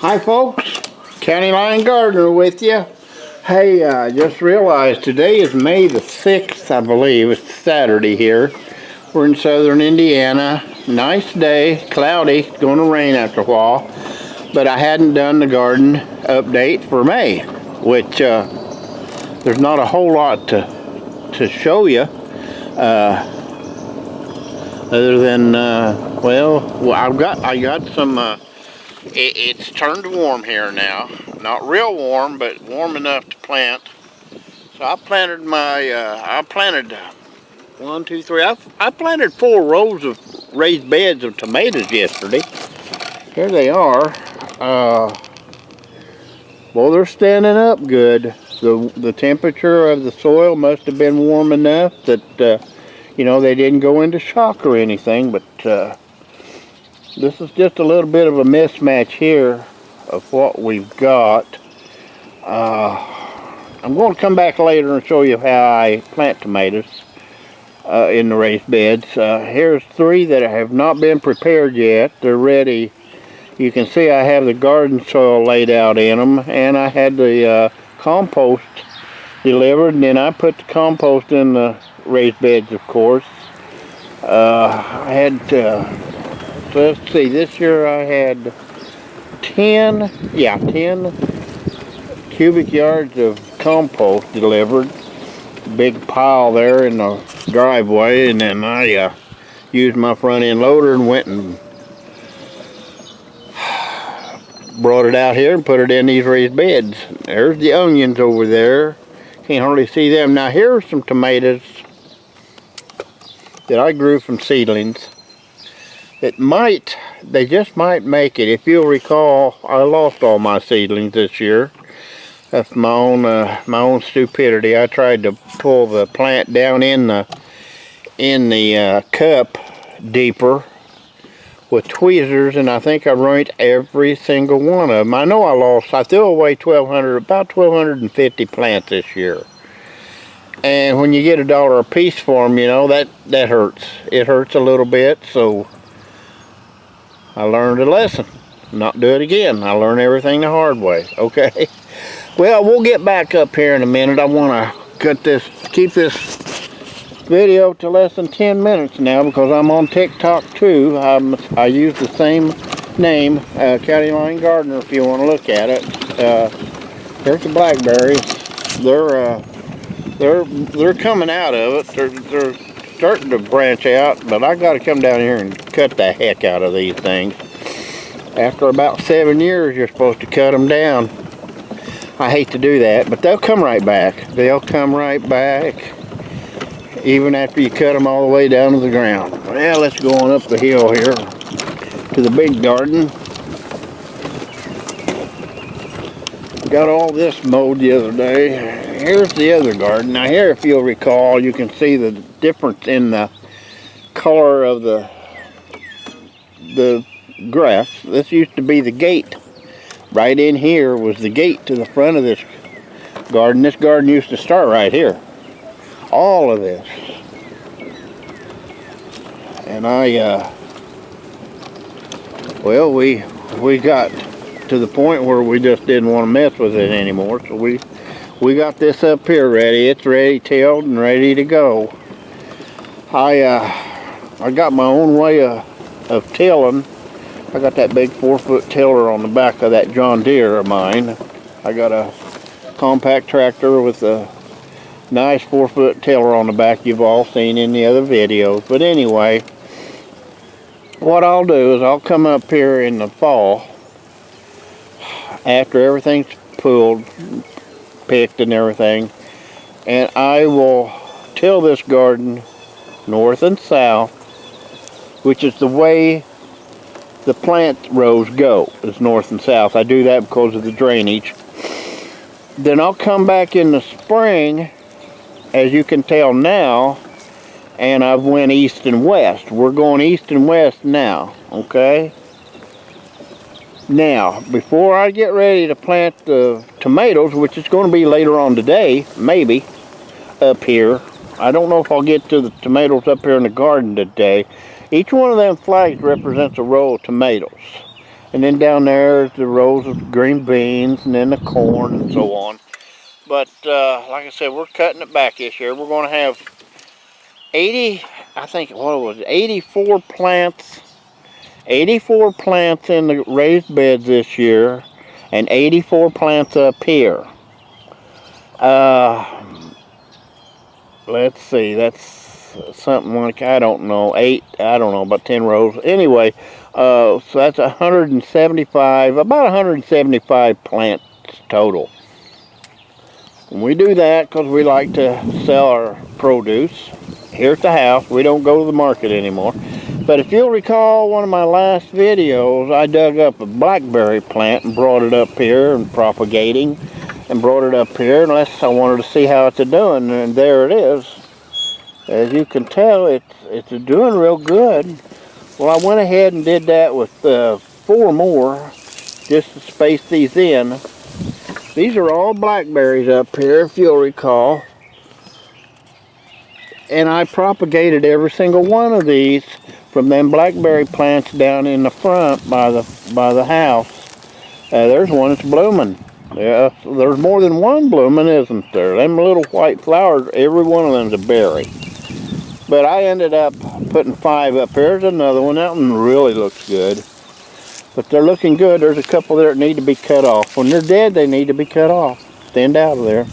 Hi folks, County Line Gardener with you. Hey, I just realized today is May the 6th, I believe. It's Saturday here. We're in southern Indiana. Nice day, cloudy, going to rain after a while. But I hadn't done the garden update for May, which there's not a whole lot to show you. Other than, I got some... It's turned warm here now. Not real warm, but warm enough to plant. So I planted I planted I planted 4 rows of raised beds of tomatoes yesterday. Here they are. Well, they're standing up good. The temperature of the soil must have been warm enough that, they didn't go into shock or anything, but this is just a little bit of a mismatch here of what we've got. I'm going to come back later and show you how I plant tomatoes in the raised beds. Here's 3 that have not been prepared yet. They're ready. You can see I have the garden soil laid out in them, and I had the compost delivered, and then I put the compost in the raised beds, of course. I had so let's see, this year I had 10 cubic yards of compost delivered. Big pile there in the driveway, and then I used my front end loader and went and brought it out here and put it in these raised beds. There's the onions over there. Can't hardly see them. Now here's some tomatoes that I grew from seedlings. They just might make it. If you'll recall, I lost all my seedlings this year. That's my own stupidity. I tried to pull the plant down in the cup deeper with tweezers, and I think I ruined every single one of them. I know I threw away about 1,250 plants this year. And when you get $1 a piece for them, that hurts. It hurts a little bit, so I learned a lesson. Not do it again. I learned everything the hard way. Okay. Well, we'll get back up here in a minute. I want to keep this video to less than 10 minutes now because I'm on TikTok too. I use the same name, County Line Gardener, if you want to look at it. There's the blackberries. They're coming out of it. They're starting to branch out, but I got to come down here and cut the heck out of these things. After about 7 years, you're supposed to cut them down. I hate to do that, but they'll come right back. They'll come right back, even after you cut them all the way down to the ground. Well, let's go on up the hill here to the big garden. Got all this mowed the other day. Here's the other garden. Now here, if you'll recall, you can see the difference in the color of the grass. This used to be the gate. Right in here was the gate to the front of this garden. This garden used to start right here. All of this. And we got to the point where we just didn't want to mess with it anymore. So we got this up here ready. It's ready tilled and ready to go. I got my own way of tilling. I got that big 4-foot tiller on the back of that John Deere of mine. I got a compact tractor with a nice 4-foot tiller on the back you've all seen in the other videos. But anyway, what I'll do is I'll come up here in the fall after everything's pulled, picked and everything, and I will till this garden north and south, which is the way the plant rows go, is north and south. I do that because of the drainage. Then I'll come back in the spring, as you can tell now, and I've went east and west. We're going east and west now, okay? Now, before I get ready to plant the tomatoes, which is going to be later on today, maybe, up here. I don't know if I'll get to the tomatoes up here in the garden today. Each one of them flags represents a row of tomatoes. And then down there is the rows of green beans, and then the corn, and so on. But like I said, we're cutting it back this year. We're going to have 80, I think, what was it, 84 plants. 84 plants in the raised beds this year, and 84 plants up here. Let's see, that's something like, I don't know, about 10 rows. Anyway, so that's 175, about 175 plants total. And we do that because we like to sell our produce here at the house. We don't go to the market anymore. But if you'll recall one of my last videos, I dug up a blackberry plant and brought it up here and propagating and brought it up here, unless I wanted to see how it's doing, and there it is. As you can tell, it's doing real good. Well, I went ahead and did that with 4 more just to space these in. These are all blackberries up here, if you'll recall. And I propagated every single one of these from them blackberry plants down in the front by the house. There's one that's blooming. Yeah, there's more than one blooming, isn't there? Them little white flowers, every one of them's a berry. But I ended up putting 5 up here. There's another one. That one really looks good. But they're looking good. There's a couple there that need to be cut off. When they're dead, they need to be cut off. Thinned out of there.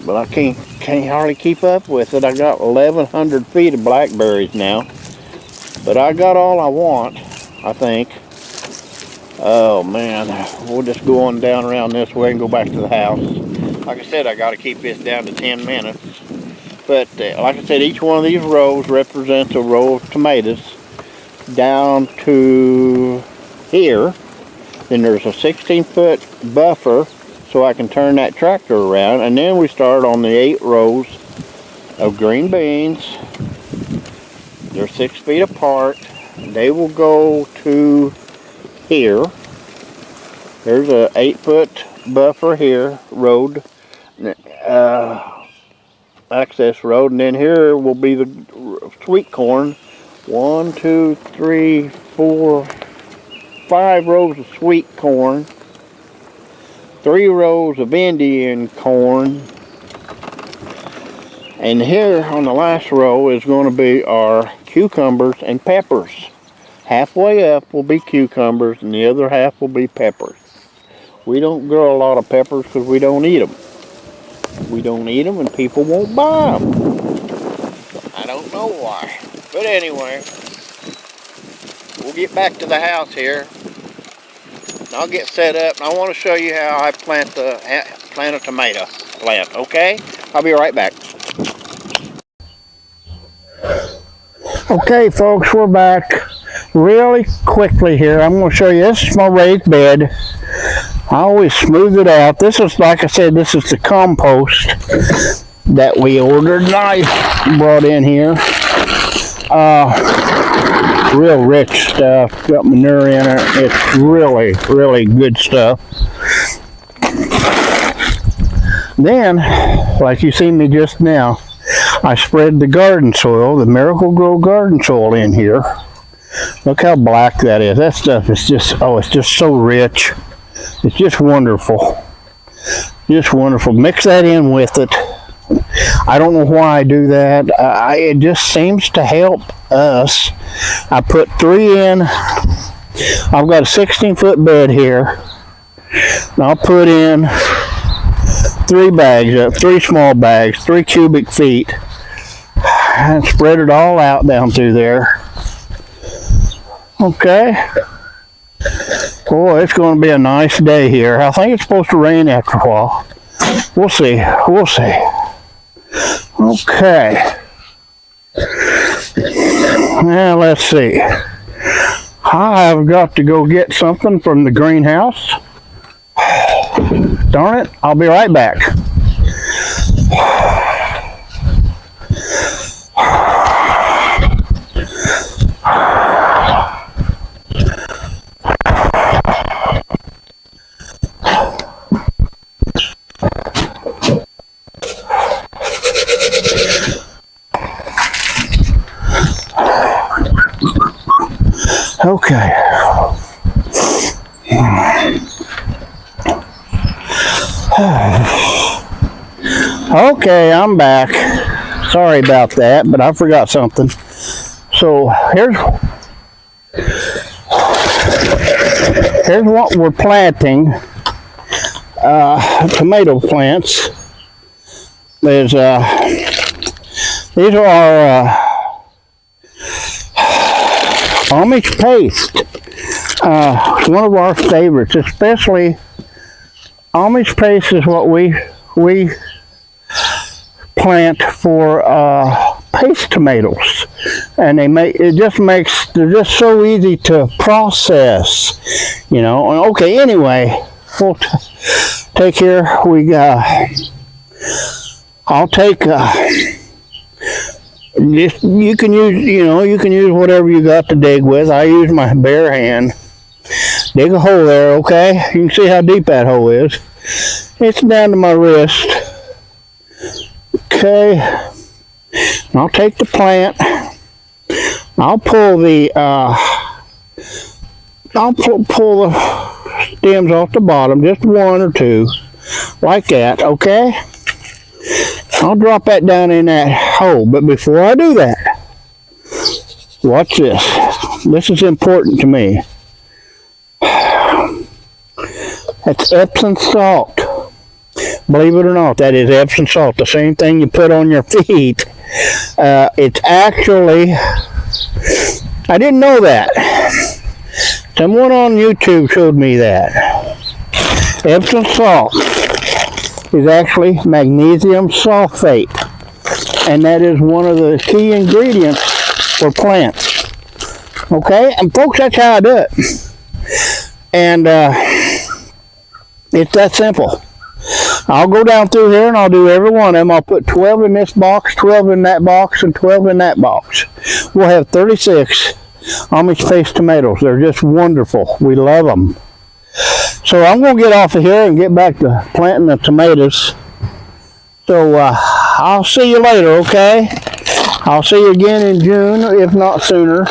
But I can't hardly keep up with it. I got 1,100 feet of blackberries now. But I got all I want, I think. Oh man, we'll just go on down around this way and go back to the house. Like I said, I got to keep this down to 10 minutes. But like I said, each one of these rows represents a row of tomatoes down to here. Then there's a 16-foot buffer so I can turn that tractor around. And then we start on the 8 rows of green beans. They're 6 feet apart. They will go to here. There's a 8-foot buffer here, road, access road, and then here will be the sweet corn. 1, 2, 3, 4, 5 rows of sweet corn, 3 rows of Indian corn, and here on the last row is going to be our cucumbers and peppers. Halfway up will be cucumbers and the other half will be peppers. We don't grow a lot of peppers because we don't eat them. We don't eat them and people won't buy them. I don't know why. But anyway, we'll get back to the house here. And I'll get set up and I want to show you how I plant a tomato plant, okay? I'll be right back. Okay folks, we're back. Really quickly here, I'm going to show you, this is my raised bed. I always smooth it out. This is, like I said, this is the compost that we ordered and I brought in here. Real rich stuff, got manure in it. It's really, really good stuff. Then, like you see me just now, I spread the garden soil, the Miracle-Gro garden soil in here. Look how black that is. That stuff is just, oh, it's just so rich. It's just wonderful. Just wonderful. Mix that in with it. I don't know why I do that. It just seems to help us. I put 3 in. I've got a 16-foot bed here. And I'll put in 3 bags, 3 small bags, 3 cubic feet. And spread it all out down through there. Okay. Boy, it's going to be a nice day here. I think it's supposed to rain after a while. We'll see. We'll see. Okay. Now, let's see. I've got to go get something from the greenhouse. Darn it. I'll be right back. Okay. Okay, I'm back. Sorry about that, but I forgot something. So here's what we're planting. Tomato plants. These are our Amish paste. It's one of our favorites, especially Amish paste is what we plant for paste tomatoes, and they're just so easy to process, you know. Okay, anyway, we'll take here. I'll take. You can use whatever you got to dig with. I use my bare hand. Dig a hole there, okay? You can see how deep that hole is. It's down to my wrist. Okay. I'll take the plant. I'll pull the pull the stems off the bottom, just one or two, like that, okay? I'll drop that down in that hole, but before I do that, watch this. This is important to me. That's Epsom salt. Believe it or not, that is Epsom salt, the same thing you put on your feet. It's actually, I didn't know that. Someone on YouTube showed me that. Epsom salt is actually magnesium sulfate, and that is one of the key ingredients for plants. Okay, and folks, that's how I do it. And it's that simple. I'll go down through here and I'll do every one of them. I'll put 12 in this box, 12 in that box, and 12 in that box. We'll have 36 Amish paste tomatoes. They're just wonderful. We love them. So I'm going to get off of here and get back to planting the tomatoes. So I'll see you later, okay? I'll see you again in June, if not sooner.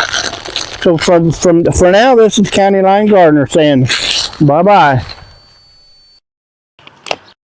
So for now, this is County Line Gardener saying bye-bye.